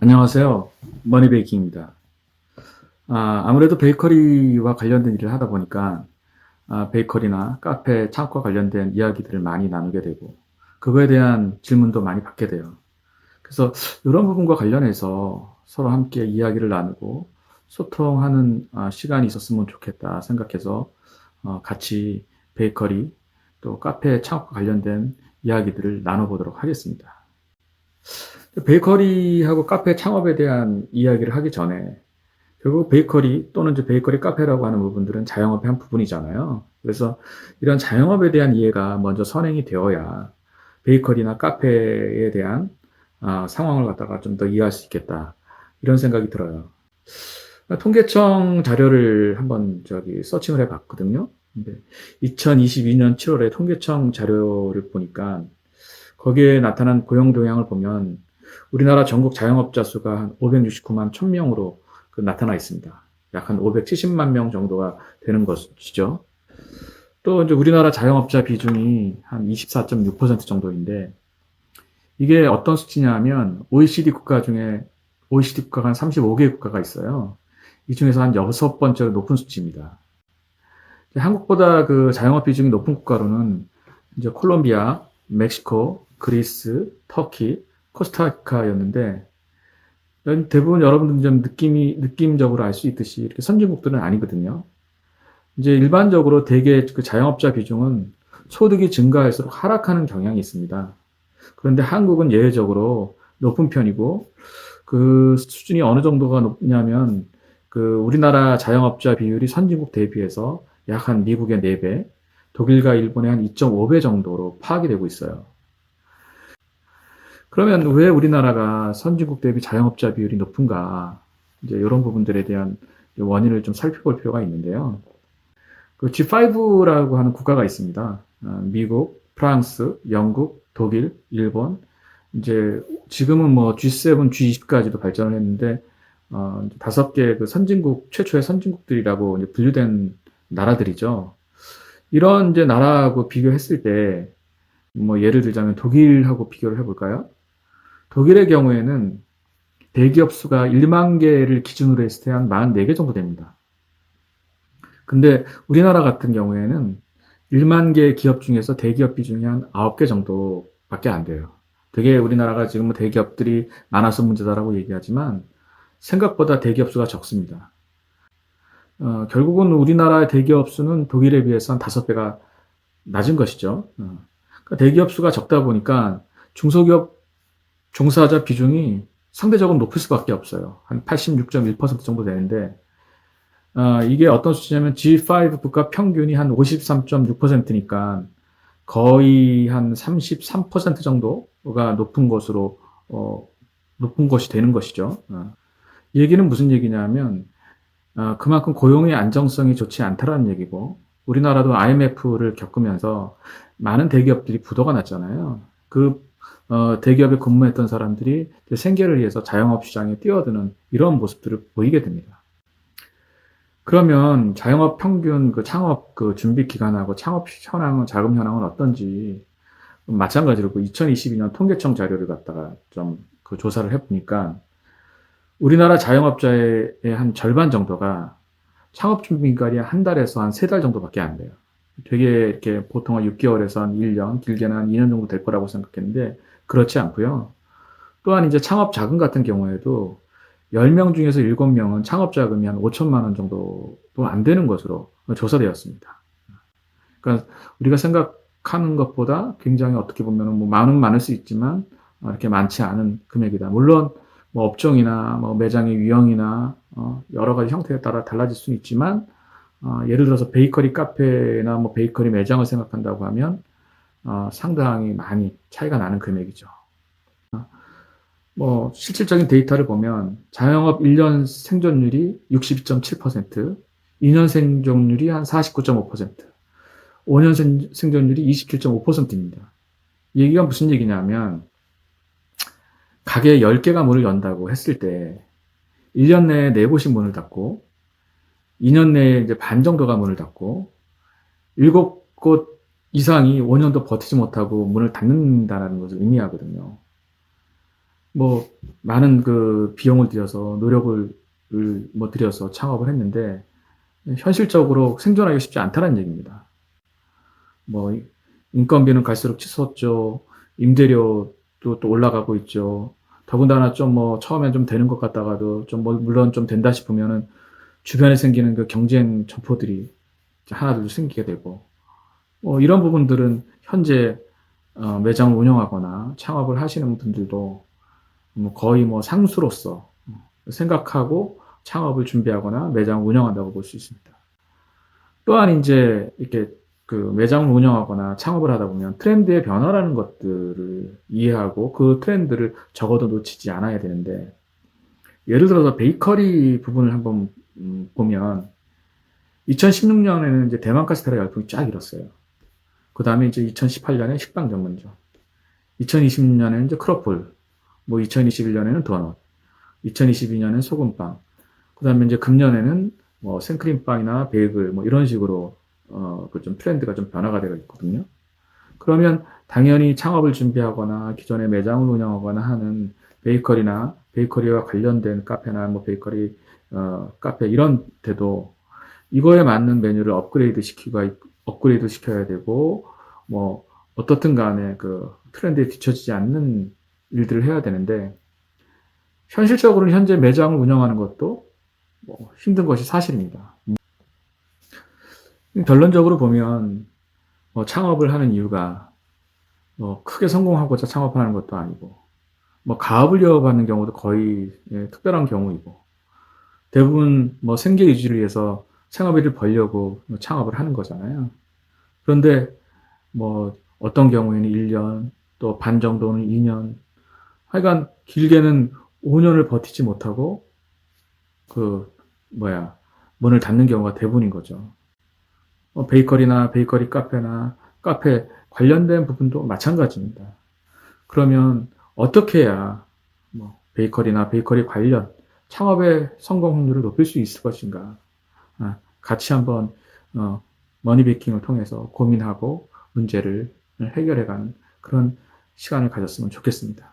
안녕하세요. 머니베이킹입니다. 아무래도 베이커리와 관련된 일을 하다 보니까 베이커리나 카페, 창업과 관련된 이야기들을 많이 나누게 되고 그거에 대한 질문도 많이 받게 돼요. 그래서 이런 부분과 관련해서 서로 함께 이야기를 나누고 소통하는 시간이 있었으면 좋겠다 생각해서 같이 베이커리 또 카페, 창업과 관련된 이야기들을 나눠보도록 하겠습니다. 베이커리하고 카페 창업에 대한 이야기를 하기 전에 결국 베이커리 또는 이제 베이커리 카페라고 하는 부분들은 자영업의 한 부분이잖아요. 그래서 이런 자영업에 대한 이해가 먼저 선행이 되어야 베이커리나 카페에 대한 상황을 갖다가 좀 더 이해할 수 있겠다. 이런 생각이 들어요. 통계청 자료를 한번 서칭을 해봤거든요. 근데 2022년 7월에 통계청 자료를 보니까 거기에 나타난 고용 동향을 보면 우리나라 전국 자영업자 수가 한 569만 1000명으로 나타나 있습니다. 약 한 570만 명 정도가 되는 것이죠. 또 이제 우리나라 자영업자 비중이 한 24.6% 정도인데 이게 어떤 수치냐 하면 OECD 국가가 한 35개 국가가 있어요. 이 중에서 한 6번째로 높은 수치입니다. 한국보다 그 자영업 비중이 높은 국가로는 이제 콜롬비아, 멕시코, 그리스, 터키, 코스타리카였는데 대부분 여러분들 좀 느낌적으로 알 수 있듯이 이렇게 선진국들은 아니거든요. 이제 일반적으로 대개 그 자영업자 비중은 소득이 증가할수록 하락하는 경향이 있습니다. 그런데 한국은 예외적으로 높은 편이고 그 수준이 어느 정도가 높냐면 그 우리나라 자영업자 비율이 선진국 대비해서 약 한 미국의 4배, 독일과 일본의 한 2.5배 정도로 파악이 되고 있어요. 그러면 왜 우리나라가 선진국 대비 자영업자 비율이 높은가? 이제 이런 부분들에 대한 원인을 좀 살펴볼 필요가 있는데요. 그 G5라고 하는 국가가 있습니다. 미국, 프랑스, 영국, 독일, 일본. 이제 지금은 뭐 G7, G20까지도 발전을 했는데 5개 그 최초의 선진국들이라고 이제 분류된 나라들이죠. 이런 이제 나라하고 비교했을 때 뭐 예를 들자면 독일하고 비교를 해볼까요? 독일의 경우에는 대기업 수가 1만 개를 기준으로 했을 때 한 44개 정도 됩니다. 근데 우리나라 같은 경우에는 1만 개 기업 중에서 대기업 비중이 한 9개 정도밖에 안 돼요. 되게 우리나라가 지금 뭐 대기업들이 많아서 문제다라고 얘기하지만 생각보다 대기업 수가 적습니다. 결국은 우리나라의 대기업 수는 독일에 비해서 한 5배가 낮은 것이죠. 그러니까 대기업 수가 적다 보니까 중소기업 종사자 비중이 상대적으로 높을 수밖에 없어요. 한 86.1% 정도 되는데, 이게 어떤 수치냐면 G5 국가 평균이 한 53.6%니까 거의 한 33% 정도가 높은 것이 되는 것이죠. 이 얘기는 무슨 얘기냐면, 그만큼 고용의 안정성이 좋지 않다라는 얘기고, 우리나라도 IMF를 겪으면서 많은 대기업들이 부도가 났잖아요. 대기업에 근무했던 사람들이 생계를 위해서 자영업 시장에 뛰어드는 이런 모습들을 보이게 됩니다. 그러면 자영업 평균 그 창업 그 준비 기간하고 창업 현황은 자금 현황은 어떤지 마찬가지로 그 2022년 통계청 자료를 갖다가 좀 그 조사를 해보니까 우리나라 자영업자의 한 절반 정도가 창업 준비 기간이 한 달에서 한 3달 정도밖에 안 돼요. 되게 이렇게 보통 한 6개월에서 한 1년, 길게는 한 2년 정도 될 거라고 생각했는데 그렇지 않고요. 또한 이제 창업 자금 같은 경우에도 10명 중에서 7명은 창업 자금이 한 5천만 원 정도도 안 되는 것으로 조사되었습니다. 그러니까 우리가 생각하는 것보다 굉장히 어떻게 보면 뭐 많을 수 있지만 이렇게 많지 않은 금액이다. 물론 뭐 업종이나 뭐 매장의 유형이나 여러 가지 형태에 따라 달라질 수는 있지만 예를 들어서 베이커리 카페나 뭐 베이커리 매장을 생각한다고 하면 상당히 많이 차이가 나는 금액이죠. 뭐 실질적인 데이터를 보면 자영업 1년 생존율이 62.7%, 2년 생존율이 한 49.5%, 5년 생존율이 27.5%입니다. 이 얘기가 무슨 얘기냐면 가게 10개가 문을 연다고 했을 때 1년 내에 4곳이 문을 닫고 2년 내에 이제 반 정도가 문을 닫고 7곳 이상이 5년도 버티지 못하고 문을 닫는다는 것을 의미하거든요. 뭐 많은 그 비용을 들여서 노력을 뭐 들여서 창업을 했는데 현실적으로 생존하기 쉽지 않다는 얘기입니다. 뭐 인건비는 갈수록 치솟죠. 임대료도 또 올라가고 있죠. 더군다나 좀 뭐 처음엔 좀 되는 것 같다가도 좀 뭐 물론 좀 된다 싶으면은 주변에 생기는 그 경쟁 점포들이 이제 하나둘 생기게 되고 이런 부분들은 현재 매장을 운영하거나 창업을 하시는 분들도 뭐 거의 뭐 상수로서 생각하고 창업을 준비하거나 매장을 운영한다고 볼 수 있습니다. 또한 이제 이렇게 그 매장을 운영하거나 창업을 하다 보면 트렌드의 변화라는 것들을 이해하고 그 트렌드를 적어도 놓치지 않아야 되는데 예를 들어서 베이커리 부분을 한번 보면 2016년에는 이제 대만 카스테라 열풍이 쫙 일었어요. 그 다음에 이제 2018년에 식빵 전문점, 2020년에는 이제 크로플, 뭐 2021년에는 도넛, 2022년에는 소금빵, 그 다음에 이제 금년에는 뭐 생크림빵이나 베이글 뭐 이런 식으로 그 좀 트렌드가 좀 변화가 되고 있거든요. 그러면 당연히 창업을 준비하거나 기존에 매장을 운영하거나 하는 베이커리나 베이커리와 관련된 카페나 뭐 베이커리 카페 이런 데도 이거에 맞는 메뉴를 업그레이드 시켜야 되고 뭐 어떻든 간에 그 트렌드에 뒤처지지 않는 일들을 해야 되는데 현실적으로는 현재 매장을 운영하는 것도 뭐 힘든 것이 사실입니다. 결론적으로 보면 창업을 하는 이유가 크게 성공하고자 창업하는 것도 아니고 뭐 가업을 이어받는 경우도 거의 특별한 경우이고 대부분 뭐 생계 유지를 위해서 생업비를 벌려고 창업을 하는 거잖아요. 그런데 뭐 어떤 경우에는 1년 또 반 정도는 2년 하여간 길게는 5년을 버티지 못하고 그 뭐야 문을 닫는 경우가 대부분인 거죠. 베이커리나 베이커리 카페나 카페 관련된 부분도 마찬가지입니다. 그러면 어떻게 해야 뭐 베이커리나 베이커리 관련 창업의 성공 확률을 높일 수 있을 것인가? 같이 한번 머니베이킹을 통해서 고민하고 문제를 해결해가는 그런 시간을 가졌으면 좋겠습니다.